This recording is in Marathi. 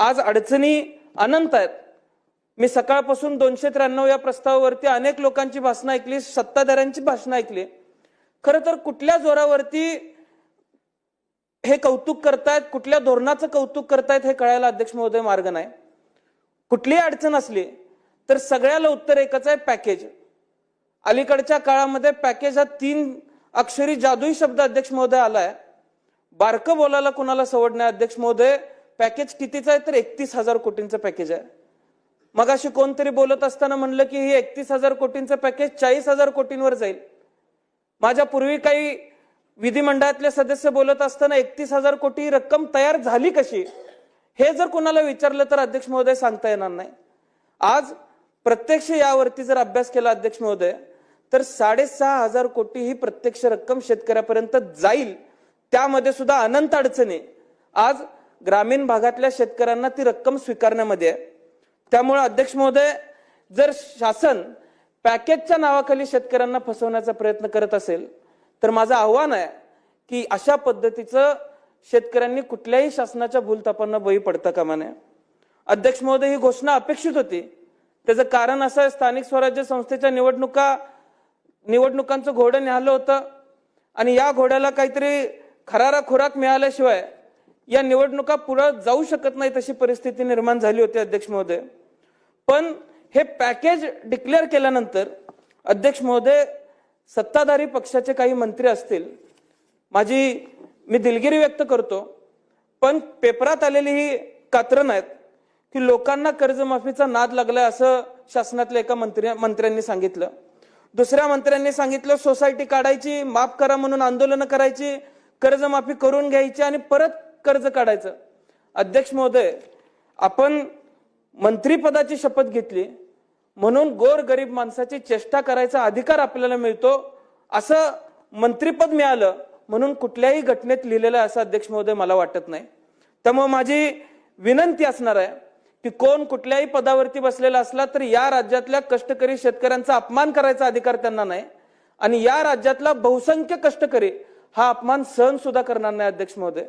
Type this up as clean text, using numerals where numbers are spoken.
आज अडचणी अनंत आहेत। मी सकाळपासून 293 या प्रस्तावावरती अनेक लोकांची भाषणं ऐकली, सत्ताधाऱ्यांची भाषणं ऐकली। खरं तर कुठल्या जोरावरती हे कौतुक करतायत, कुठल्या धोरणाचं कौतुक करतायत हे कळायला अध्यक्ष महोदय मार्ग नाही। कुठलीही अडचण असली तर सगळ्याला उत्तर एकच आहे, पॅकेज। अलीकडच्या काळामध्ये पॅकेज हा 3 अक्षरी जादुई शब्द अध्यक्ष महोदय आलाय। बारकं बोलायला कुणाला सवड नाही अध्यक्ष महोदय। पॅकेज कितीचं आहे तर 31,000 कोटींचं पॅकेज आहे। मगाशी कोणतरी बोलत असताना म्हणलं की हे 31,000 कोटींचं पॅकेज 40,000 कोटींवर जाईल। माझ्या पूर्वी काही विधिमंडळातले सदस्य बोलत असताना 31,000 कोटी रक्कम तयार झाली कशी, हे जर कोणाला विचारलं तर अध्यक्ष महोदय सांगता येणार नाही। आज प्रत्यक्ष यावरती जर अभ्यास केला अध्यक्ष महोदय तर 6,500 कोटी ही प्रत्यक्ष रक्कम शेतकऱ्यापर्यंत जाईल। त्यामध्ये सुद्धा अनंत अडचणी आज ग्रामीण भागातल्या शेतकऱ्यांना ती रक्कम स्वीकारण्यामध्ये आहे। त्यामुळे अध्यक्ष महोदय, जर शासन पॅकेजच्या नावाखाली शेतकऱ्यांना फसवण्याचा प्रयत्न करत असेल तर माझं आव्हान आहे की अशा पद्धतीचं शेतकऱ्यांनी कुठल्याही शासनाच्या भूलथापांना बळी पडता कामा नये। अध्यक्ष महोदय, ही घोषणा अपेक्षित होती। त्याचं कारण असं आहे, स्थानिक स्वराज्य संस्थेच्या निवडणुकांचं घोडं निघालं होतं आणि या घोड्याला काहीतरी खरारा खुराक मिळाल्याशिवाय या निवडणुका पुढे जाऊ शकत नाही तशी परिस्थिती निर्माण झाली होती अध्यक्ष महोदय। पण हे पॅकेज डिक्लेअर केल्यानंतर अध्यक्ष महोदय, सत्ताधारी पक्षाचे काही मंत्री असतील, मी दिलगिरी व्यक्त करतो, पण पेपरात आलेली ही कात्रणं आहेत की लोकांना कर्जमाफीचा नाद लागलाय असं शासनातल्या एका मंत्र्यांनी सांगितलं। दुसऱ्या मंत्र्यांनी सांगितलं सोसायटी काढायची, माफ करा म्हणून आंदोलन करायची, कर्जमाफी करून घ्यायची आणि परत कर्ज काढायचं। अध्यक्ष महोदय, आपण मंत्रीपदाची शपथ घेतली म्हणून गोरगरीब माणसाची चेष्टा करायचा अधिकार आपल्याला मिळतो, असं मंत्रीपद मिळालं म्हणून कुठल्याही घटनेत लिहिलेलं असं अध्यक्ष महोदय मला वाटत नाही। त्यामुळे माझी विनंती असणार आहे की कोण कुठल्याही पदावरती बसलेला असला तर या राज्यातल्या कष्टकरी शेतकऱ्यांचा अपमान करायचा अधिकार त्यांना नाही आणि या राज्यातला बहुसंख्य कष्टकरी हा अपमान सहन सुद्धा करणार नाही अध्यक्ष महोदय।